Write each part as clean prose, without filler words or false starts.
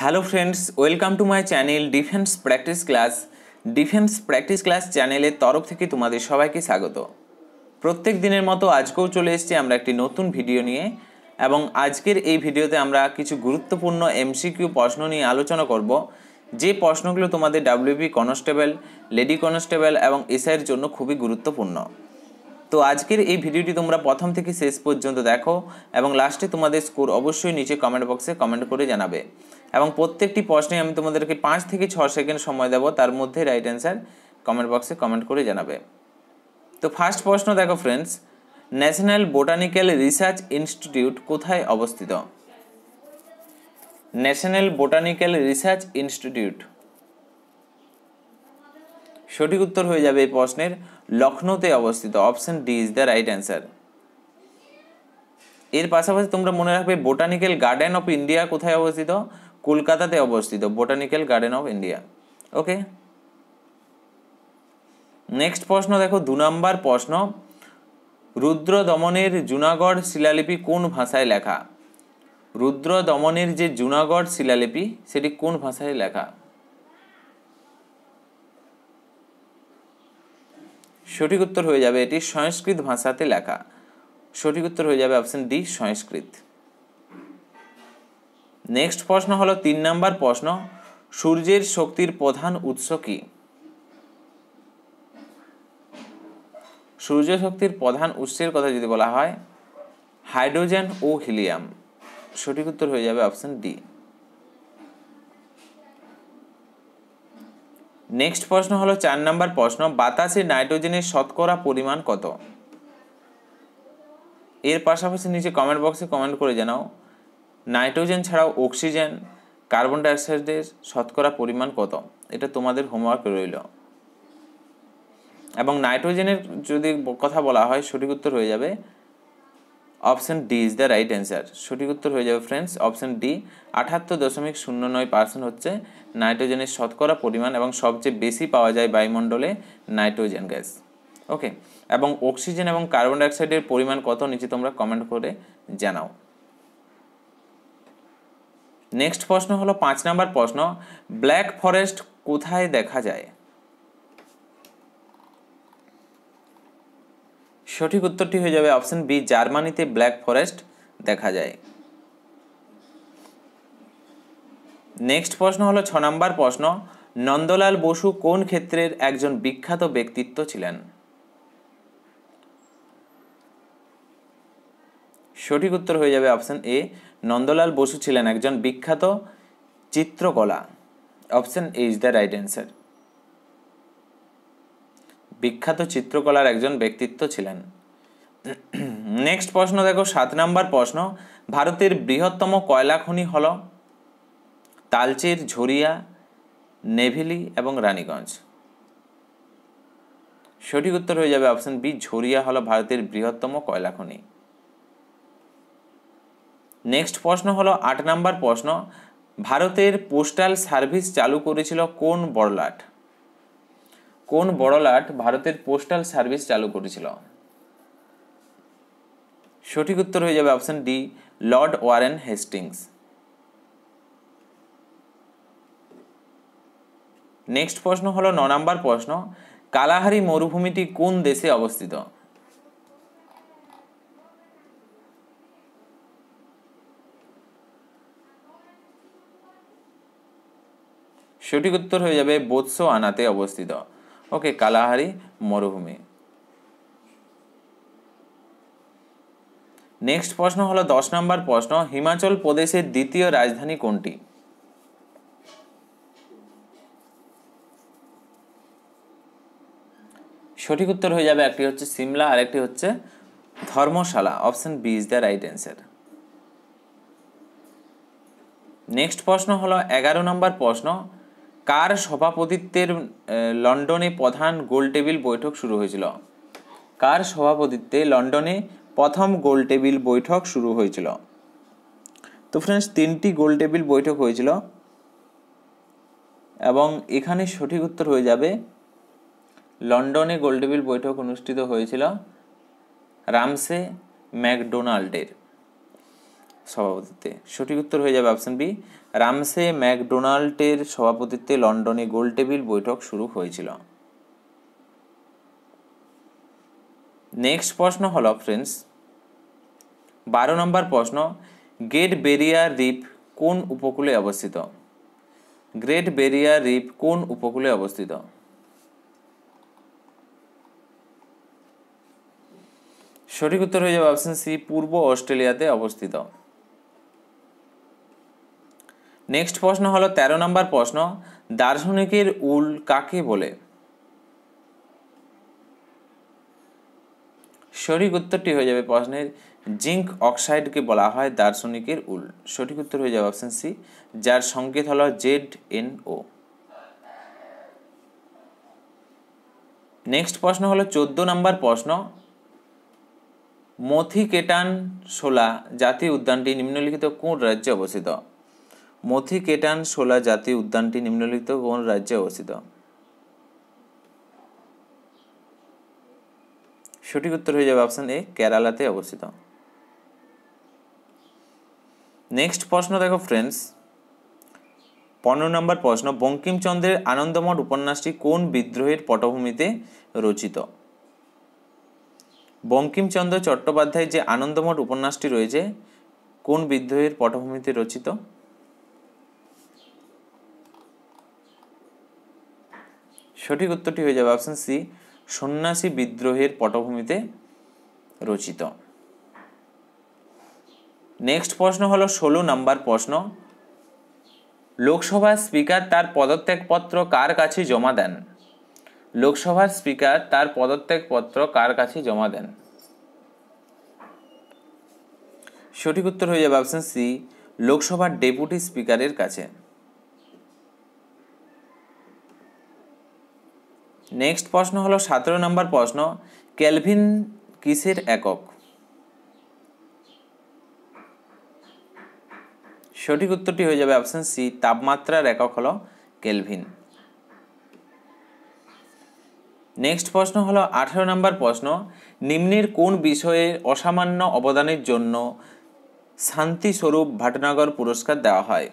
Hello friends, welcome to my channel defence practice class. Defence practice class চ্যানেলের তরফ থেকে তোমাদের সবাইকে স্বাগত। প্রত্যেক দিনের মতো আজকেও চলে এসেছি আমরা একটি নতুন ভিডিও নিয়ে, এবং আজকের এই ভিডিওতে আমরা কিছু গুরুত্বপূর্ণ এমসিকিউ প্রশ্ন নিয়ে আলোচনা করব, যে প্রশ্নগুলো তোমাদের ডাব্লিউবি কনস্টেবল, লেডি কনস্টেবল এবং এসআইয়ের জন্য খুবই গুরুত্বপূর্ণ। তো আজকের এই ভিডিওটি তোমরা প্রথম থেকে শেষ পর্যন্ত দেখো এবং লাস্টে তোমাদের স্কোর অবশ্যই নিচে কমেন্ট বক্সে কমেন্ট করে জানাবে, এবং প্রত্যেকটি প্রশ্নে আমি তোমাদেরকে 5 থেকে 6 সেকেন্ড সময় দেবো, তার মধ্যে রাইট অ্যান্সার কমেন্ট বক্সে কমেন্ট করে জানাবে। তো ফার্স্ট প্রশ্ন দেখো friends, national botanical research institute কোথায় অবস্থিত? ন্যাশনাল বোটানিক্যাল রিসার্চ ইনস্টিটিউট, সঠিক উত্তর হয়ে যাবে এই প্রশ্নের লখনৌতে অবস্থিত। Option D is the right answer. এর পাশাপাশি তোমরা মনে রাখবে বোটানিক্যাল গার্ডেন অফ ইন্ডিয়া কোথায় অবস্থিত? কলকাতাতে অবস্থিত botanical garden of India. Okay, next প্রশ্ন দেখো, 2 নম্বর প্রশ্ন, রুদ্র দমনের জুনাগড় শিলালিপি কোন ভাষায় লেখা? রুদ্র দমনের যে জুনাগড় শিলালিপি সেটি কোন ভাষায় লেখা? সঠিক উত্তর হয়ে যাবে এটি সংস্কৃত ভাষাতে লেখা। সঠিক উত্তর হয়ে যাবে অপশন ডি, সংস্কৃত। নেক্সট প্রশ্ন হলো 3 নম্বর প্রশ্ন, সূর্যের শক্তির প্রধান উৎস কি? সূর্য শক্তির প্রধান উৎসের কথা যদি বলা হয়, হাইড্রোজেন ও হিলিয়াম। সঠিক উত্তর হয়ে যাবে অপশন ডি। নেক্সট প্রশ্ন হলো 4 নম্বর প্রশ্ন, বাতাসে নাইট্রোজেনের শতকরা পরিমাণ কত? এর পাশাপাশি নিচে কমেন্ট বক্সে কমেন্ট করে জানাও নাইট্রোজেন ছাড়াও অক্সিজেন, কার্বন ডাইঅক্সাইডের শতকরা পরিমাণ কত? এটা তোমাদের হোমওয়ার্ক রইল। এবং নাইট্রোজেনের যদি কথা বলা হয়, সঠিক উত্তর হয়ে যাবে option D is the right answer. সঠিক উত্তর হয়ে যাবে ফ্রেন্ডস অপশন ডি। 78.09% হচ্ছে নাইট্রোজেনের শতকরা পরিমাণ, এবং সবচেয়ে বেশি পাওয়া যায় বায়ুমণ্ডলে নাইট্রোজেন গ্যাস। ওকে, এবং অক্সিজেন এবং কার্বন ডাইঅক্সাইডের পরিমাণ কত নিচে তোমরা কমেন্ট করে জানাও। নেক্সট প্রশ্ন হলো 5 নম্বর প্রশ্ন, ব্ল্যাক ফরেস্ট কোথায় দেখা যায়? সঠিক উত্তরটি হয়ে যাবে অপশন বি, জার্মানিতে ব্ল্যাক ফরেস্ট দেখা যায়। নেক্সট প্রশ্ন হলো 6 নম্বর প্রশ্ন, নন্দলাল বসু কোন ক্ষেত্রের একজন বিখ্যাত ব্যক্তিত্ব ছিলেন? সঠিক উত্তর হয়ে যাবে অপশন এ, নন্দলাল বসু ছিলেন একজন বিখ্যাত চিত্রকলা। Option A is the right answer. বিখ্যাত চিত্রকলার একজন ব্যক্তিত্ব ছিলেন। নেক্সট প্রশ্ন দেখো 7 নম্বর প্রশ্ন, ভারতের বৃহত্তম কয়লা খনি হল? তালচের, ঝরিয়া, নেভেলি এবং রানীগঞ্জ। সঠিক উত্তর হয়ে যাবে অপশন বি, ঝরিয়া হলো ভারতের বৃহত্তম কয়লা খনি। নেক্সট প্রশ্ন হলো 8 নম্বর প্রশ্ন, ভারতের পোস্টাল সার্ভিস চালু করেছিল কোন বড়লাট? কোন বড়লাট ভারতের পোস্টাল সার্ভিস চালু করেছিল? সঠিক উত্তর হয়ে যাবে option D, Lord Warren Hastings. Next প্রশ্ন হলো 9 নম্বর প্রশ্ন, কালাহারি মরুভূমিটি কোন দেশে অবস্থিত? সঠিক উত্তর হয়ে যাবে বোতসোয়ানাতে অবস্থিত। ওকে, কালাহারি মরুভূমি। নেক্সট প্রশ্ন হলো 10 নম্বর প্রশ্ন, হিমাচল প্রদেশের দ্বিতীয় রাজধানী কোনটি? সঠিক উত্তর হয়ে যাবে, একটি হচ্ছে সিমলা আর একটি হচ্ছে Dharamshala. Option B is the right answer. Next প্রশ্ন হলো 11 নম্বর প্রশ্ন, কার সভাপতিত্বের লন্ডনে প্রধান গোলটেবিল বৈঠক শুরু হয়েছিল? কার সভাপতিত্বে লন্ডনে প্রথম গোলটেবিল বৈঠক শুরু হয়েছিল? তো ফ্রেন্ডস 3টি গোলটেবিল বৈঠক হয়েছিল, এবং এখানে সঠিক উত্তর হয়ে যাবে লন্ডনে গোলটেবিল বৈঠক অনুষ্ঠিত হয়েছিল রামসে ম্যাকডোনাল্ডের। সভাপতিত্বে? সঠিক উত্তর হয়ে যাবে অপশন বি, রামসে ম্যাকডোনাল্ডের সভাপতিত্বে লন্ডনে গোলটেবিল বৈঠক শুরু হয়েছিল। নেক্সট প্রশ্ন হলো ফ্রেন্ডস 12 নম্বর প্রশ্ন, গ্রেট ব্যারিয়ার রিফ কোন উপকূলে অবস্থিত? গ্রেট ব্যারিয়ার রিফ কোন উপকূলে অবস্থিত? সঠিক উত্তর হয়ে যাবে অপশন সি, পূর্ব অস্ট্রেলিয়াতে অবস্থিত। নেক্সট প্রশ্ন হলো 13 নম্বর প্রশ্ন, দার্শনিকের উল কাকে বলে? সঠিক উত্তরটি হয়ে যাবে প্রশ্নের জিঙ্ক অক্সাইডকে বলা হয় দার্শনিকের উল। সঠিক উত্তর হয়ে যাবে অপশন সি, যার সংকেত হলো ZNO। নেক্সট প্রশ্ন হলো 14 নম্বর প্রশ্ন, মথিকেটান শোলা জাতীয় উদ্যানটি নিম্নলিখিত কোন রাজ্যে অবস্থিত? মথিকেটান শোলা জাতীয় উদ্যানটি নিম্নলিখিত কোন রাজ্যে অবস্থিত? সঠিক উত্তর হয়ে যাবে অপশন এ, কেরালাতে অবস্থিত। নেক্সট প্রশ্ন দেখো ফ্রেন্ডস 15 নম্বর প্রশ্ন, বঙ্কিমচন্দ্রের আনন্দমঠ উপন্যাসটি কোন বিদ্রোহের পটভূমিতে রচিত? বঙ্কিমচন্দ্র চট্টোপাধ্যায়ের যে আনন্দমঠ উপন্যাসটি রয়েছে কোন বিদ্রোহের পটভূমিতে রচিত? সঠিক উত্তরটি হয়ে যাবে অপশন সি, সন্ন্যাসী বিদ্রোহের পটভূমিতে রচিত। নেক্সট প্রশ্ন হলো 16 নম্বর প্রশ্ন, লোকসভার স্পিকার তার পদত্যাগপত্র কার কাছে জমা দেন? লোকসভার স্পিকার তার পদত্যাগপত্র কার কাছে জমা দেন? সঠিক উত্তর হয়ে যাবে অপশন সি, লোকসভার ডেপুটি স্পিকারের কাছে। নেক্সট প্রশ্ন হলো 17 নম্বর প্রশ্ন, কেলভিন কিসের একক? সঠিক উত্তরটি হয়ে যাবে অপশন সি, তাপমাত্রার একক হলো কেলভিন। নেক্সট প্রশ্ন হলো 18 নম্বর প্রশ্ন, নিম্নের কোন বিষয়ে অসামান্য অবদানের জন্য শান্তিস্বরূপ ভটনাগর পুরস্কার দেওয়া হয়?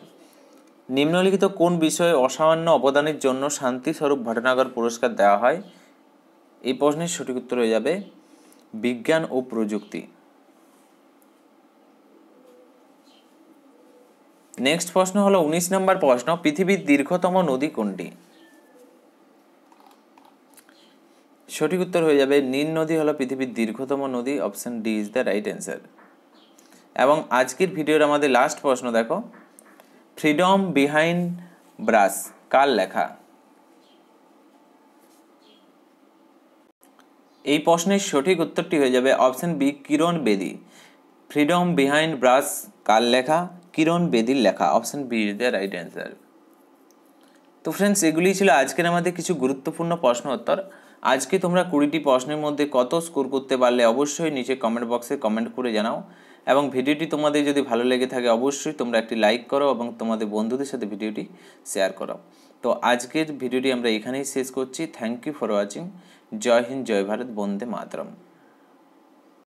নিম্নলিখিত কোন বিষয়ে অসামান্য অবদানের জন্য শান্তিস্বরূপ ভটনাগর পুরস্কার দেওয়া হয়? এই প্রশ্নের সঠিক উত্তর হয়ে যাবে বিজ্ঞান ও প্রযুক্তি। নেক্সট প্রশ্ন হলো 19 নম্বর প্রশ্ন, পৃথিবীর দীর্ঘতম নদী কোনটি? সঠিক উত্তর হয়ে যাবে নীল নদী হলো পৃথিবীর দীর্ঘতম নদী। Option D is the right answer. এবং আজকের ভিডিওর আমাদের লাস্ট প্রশ্ন দেখো, ফ্রিডম বিহাইন্ড ব্রাস কার লেখা? এই প্রশ্নের সঠিক উত্তরটি হয়ে যাবে অপশন বি, কিরণ বেদি। ফ্রিডম বিহাইন্ড ব্রাস কার লেখা? কিরণ বেদির লেখা। Option B is the right answer. তো ফ্রেন্ডস, এগুলি ছিল আজকের আমাদের কিছু গুরুত্বপূর্ণ প্রশ্ন উত্তর। আজকে তোমরা 20টি প্রশ্নের মধ্যে কত স্কোর করতে পারলে অবশ্যই নিচে কমেন্ট বক্সে কমেন্ট করে জানাও। এবং ভিডিওটি তোমাদের যদি ভালো লেগে থাকে অবশ্যই তোমরা একটি লাইক করো এবং তোমাদের বন্ধুদের সাথে ভিডিওটি শেয়ার করো। তো আজকের ভিডিওটি আমরা এখানেই শেষ করছি। Thank you for watching. জয় হিন্দ, জয় ভারত, বন্দে মাতরম।